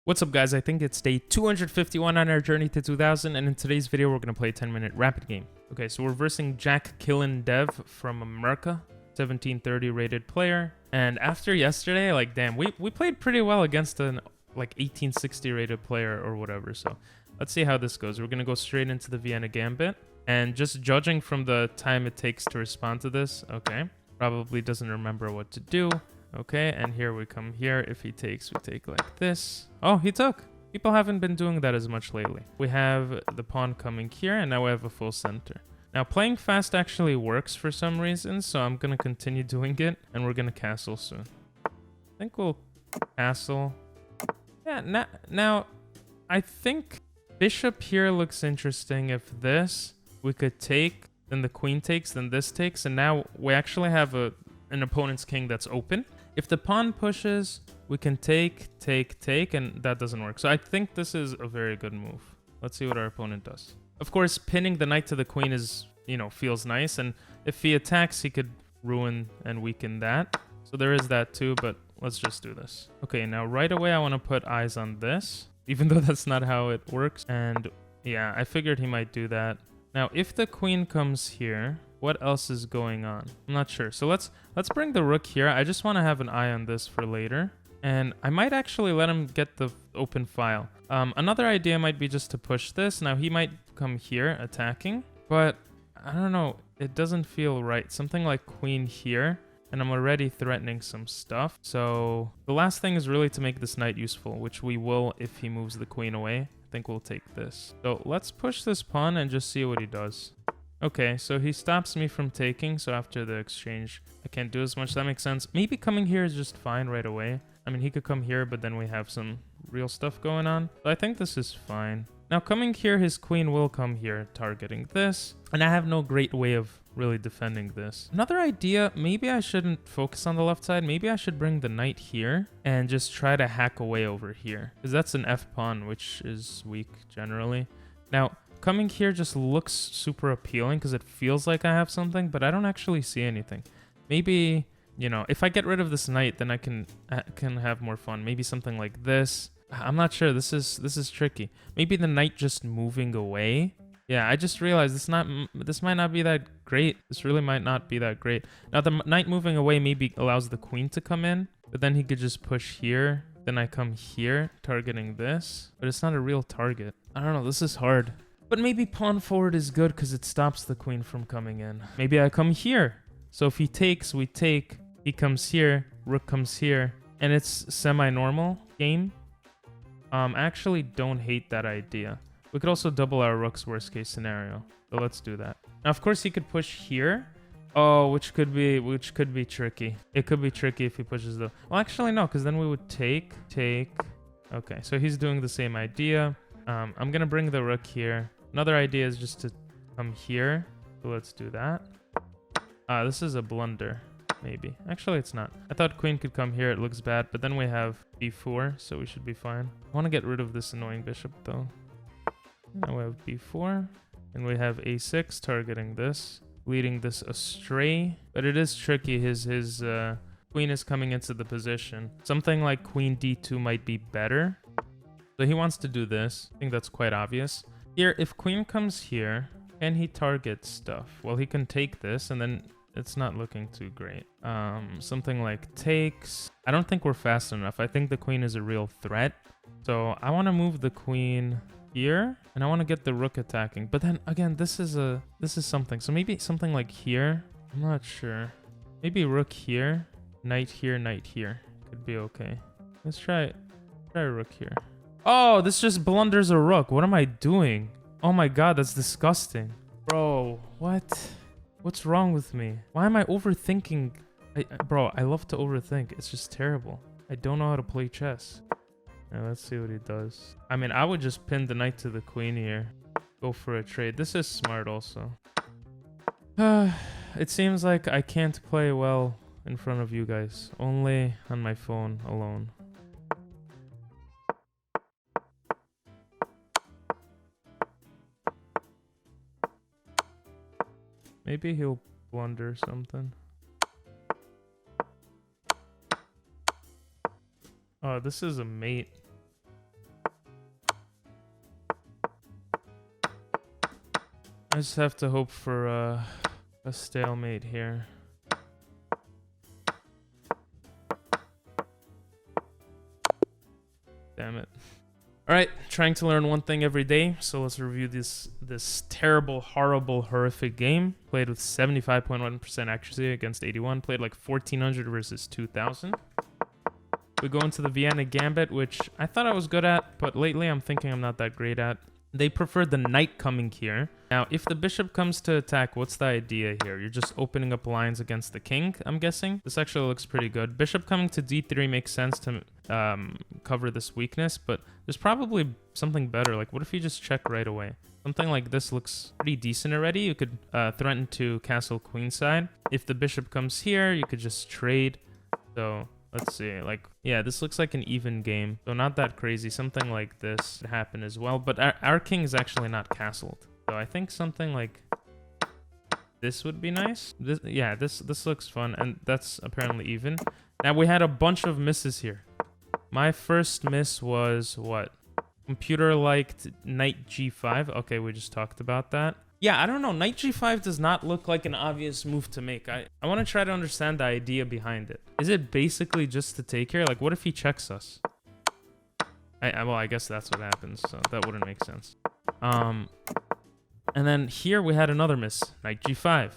What's up, guys? I think it's day 251 on our journey to 2000, and in today's video, we're going to play a 10-minute rapid game. Okay, so we're versing Jack Killen Dev from America, 1730 rated player. And after yesterday, like, damn, we played pretty well against an, like, 1860 rated player or whatever. So let's see how this goes. We're going to go straight into the Vienna Gambit. And just judging from the time it takes to respond to this, okay, probably doesn't remember what to do. Okay, and here we come here. If he takes, we take like this. Oh, he took. People haven't been doing that as much lately. We have the pawn coming here, and now we have a full center. Now, playing fast actually works for some reason, so I'm going to continue doing it, and we're going to castle soon. I think we'll castle. Yeah, now, I think bishop here looks interesting. If this, we could take, then the queen takes, then this takes, and now we actually have an opponent's king that's open. If the pawn pushes, we can take, and that doesn't work. So I think this is a very good move. Let's see what our opponent does. Of course, pinning the knight to the queen is, feels nice. And if he attacks, he could ruin and weaken that. So there is that too, but let's just do this. Okay, now right away, I want to put eyes on this, even though that's not how it works. And yeah, I figured he might do that. Now, if the queen comes here, what else is going on? I'm not sure. So let's bring the rook here. I just want to have an eye on this for later. And I might actually let him get the open file. Another idea might be just to push this. Now, he might come here attacking, but I don't know. It doesn't feel right. Something like queen here, and I'm already threatening some stuff. So the last thing is really to make this knight useful, which we will if he moves the queen away. I think we'll take this. So let's push this pawn and just see what he does. Okay, so he stops me from taking, so after the exchange, I can't do as much. That makes sense. Maybe coming here is just fine right away. I mean, he could come here, but then we have some real stuff going on. But I think this is fine. Now, coming here, his queen will come here, targeting this. And I have no great way of really defending this. Another idea, maybe I shouldn't focus on the left side. Maybe I should bring the knight here and just try to hack away over here. Because that's an F-pawn, which is weak generally. Now, coming here just looks super appealing because it feels like I have something, but I don't actually see anything. Maybe, if I get rid of this knight, then I can have more fun. Maybe something like this. I'm not sure. This is tricky. Maybe the knight just moving away. Yeah, I just realized this might not be that great. This really might not be that great. Now, the knight moving away maybe allows the queen to come in, but then he could just push here. Then I come here, targeting this, but it's not a real target. I don't know. This is hard. But maybe pawn forward is good because it stops the queen from coming in. Maybe I come here. So if he takes, we take. He comes here. Rook comes here. And it's semi-normal game. I actually don't hate that idea. We could also double our rooks, worst case scenario. So let's do that. Now, of course, he could push here. Oh, which could be tricky. It could be tricky if he pushes the... Well, actually, no, because then we would take. Okay, so he's doing the same idea. I'm going to bring the rook here. Another idea is just to come here. So let's do that. This is a blunder, maybe. Actually, it's not. I thought queen could come here. It looks bad. But then we have b4, so we should be fine. I want to get rid of this annoying bishop, though. Now we have b4. And we have a6 targeting this, leading this astray. But it is tricky. His queen is coming into the position. Something like queen d2 might be better. So he wants to do this. I think that's quite obvious. Here, if queen comes here, can he target stuff? Well, he can take this, and then it's not looking too great. Something like takes. I don't think we're fast enough. I think the queen is a real threat. So I want to move the queen here, and I want to get the rook attacking. But then, again, this is something. So maybe something like here. I'm not sure. Maybe rook here, knight here, knight here. Could be okay. Let's try rook here. Oh, this just blunders a rook. What am I doing? Oh my god, that's disgusting. Bro, what? What's wrong with me? Why am I overthinking? Bro, I love to overthink. It's just terrible. I don't know how to play chess. Now, let's see what he does. I mean, I would just pin the knight to the queen here. Go for a trade. This is smart also. It seems like I can't play well in front of you guys. Only on my phone alone. Maybe he'll blunder something. Oh, this is a mate. I just have to hope for a stalemate here. Damn it. Alright, trying to learn one thing every day, so let's review this terrible, horrible, horrific game. Played with 75.1% accuracy against 81. Played like 1400 versus 2000. We go into the Vienna Gambit, which I thought I was good at, but lately I'm thinking I'm not that great at. They prefer the knight coming here. Now, if the bishop comes to attack, what's the idea here? You're just opening up lines against the king, I'm guessing. This actually looks pretty good. Bishop coming to d3 makes sense to cover this weakness, but there's probably something better. Like, what if you just check right away? Something like this looks pretty decent already. You could threaten to castle queenside. If the bishop comes here, you could just trade. So let's see, like, yeah, this looks like an even game. So not that crazy. Something like this could happen as well. But our king is actually not castled. So I think something like this would be nice. This looks fun. And that's apparently even. Now, we had a bunch of misses here. My first miss was what? Computer liked knight g5. Okay, we just talked about that. Yeah, I don't know. Knight g5 does not look like an obvious move to make. I want to try to understand the idea behind it. Is it basically just to take here? Like, what if he checks us? Well, I guess that's what happens, so that wouldn't make sense. And then here we had another miss, knight g5.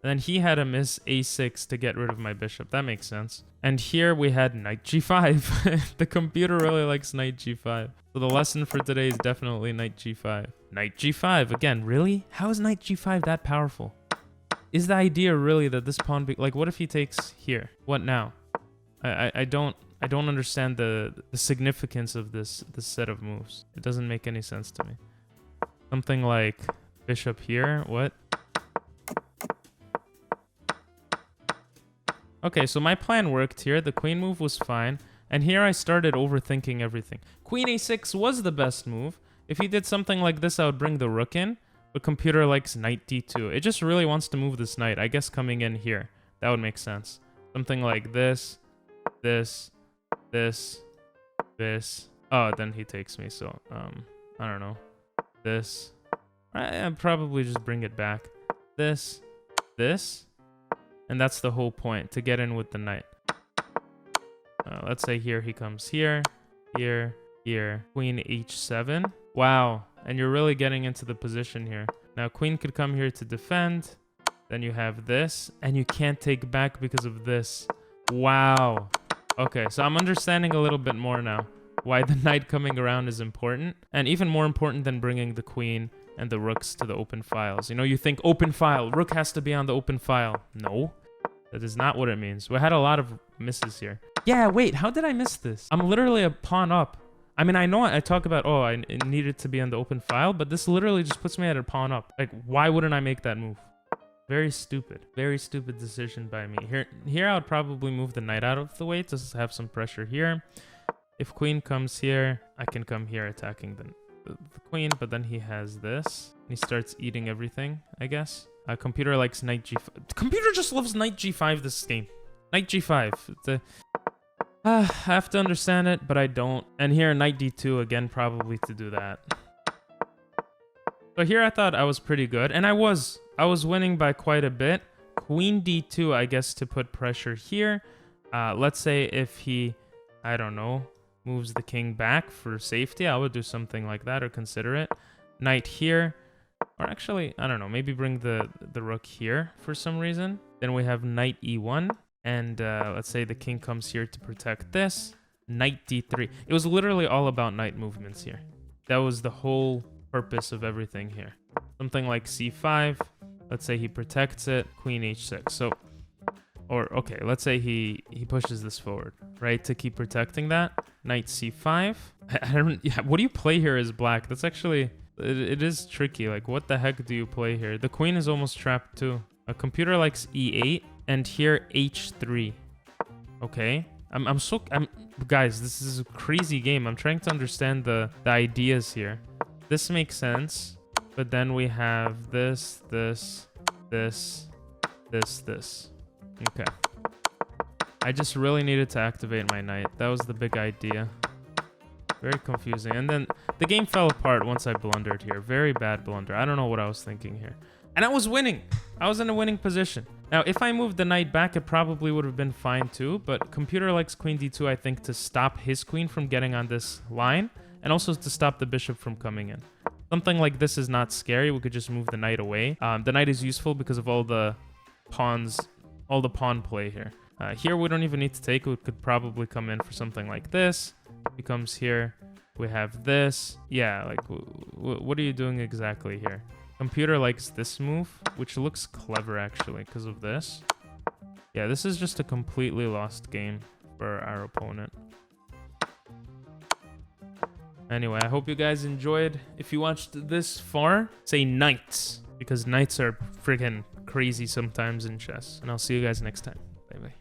And then he had a miss a6 to get rid of my bishop. That makes sense. And here we had knight g5. The computer really likes knight g5. So the lesson for today is definitely knight g5. Knight g5. Again, really? How is knight g5 that powerful? Is the idea really that this pawn... like, what if he takes here? What now? I don't understand the significance of this set of moves. It doesn't make any sense to me. Something like bishop here. What? Okay, so my plan worked here. The queen move was fine. And here I started overthinking everything. Queen a6 was the best move. If he did something like this, I would bring the rook in. But computer likes knight d2. It just really wants to move this knight. I guess coming in here. That would make sense. Something like this, this, this, this. Oh, then he takes me. So, I don't know. This. I'd probably just bring it back. This, this. And that's the whole point, to get in with the knight. Let's say here he comes here, here, here. Queen h7. Wow. And you're really getting into the position here. Now, queen could come here to defend. Then you have this. And you can't take back because of this. Wow. Okay, so I'm understanding a little bit more now. Why the knight coming around is important. And even more important than bringing the queen and the rooks to the open files. You know, you think open file. Rook has to be on the open file. No. That is not what it means. We had a lot of misses here. Yeah, wait, how did I miss this? I'm literally a pawn up. I mean, I know I talk about, oh, I needed to be on the open file, but this literally just puts me at a pawn up. Like, why wouldn't I make that move? Very stupid. Very stupid decision by me. Here I would probably move the knight out of the way to have some pressure here. If queen comes here, I can come here attacking the queen, but then he has this. He starts eating everything, I guess. Computer likes knight g5. Computer just loves knight g5 this game. Knight g5. I have to understand it, but I don't. And here, knight d2 again, probably to do that. So here I thought I was pretty good, and I was winning by quite a bit. Queen d2, I guess, to put pressure here. Let's say if he, I don't know, moves the king back for safety, I would do something like that or consider it. Knight here. Or actually, I don't know, maybe bring the rook here for some reason. Then we have knight e1. And let's say the king comes here to protect this. Knight d3. It was literally all about knight movements here. That was the whole purpose of everything here. Something like c5. Let's say he protects it. Queen h6. So, or okay, let's say he pushes this forward, right? To keep protecting that. Knight c5. I don't, yeah, what do you play here as black? That's actually... It is tricky. Like, what the heck do you play here? The queen is almost trapped too. A computer likes e8 and here h3. Okay. Guys, this is a crazy game. I'm trying to understand the ideas here. This makes sense, but then we have this. Okay. I just really needed to activate my knight. That was the big idea. Very confusing. And then the game fell apart once I blundered here. Very bad blunder. I don't know what I was thinking here. And I was winning. I was in a winning position. Now, if I moved the knight back, it probably would have been fine too. But computer likes queen d2, I think, to stop his queen from getting on this line. And also to stop the bishop from coming in. Something like this is not scary. We could just move the knight away. The knight is useful because of all the pawns, all the pawn play here. Here, we don't even need to take. We could probably come in for something like this. He comes here. We have this. Yeah, like, what are you doing exactly here? Computer likes this move, which looks clever, actually, because of this. Yeah, this is just a completely lost game for our opponent. Anyway, I hope you guys enjoyed. If you watched this far, say knights, because knights are freaking crazy sometimes in chess. And I'll see you guys next time. Bye-bye.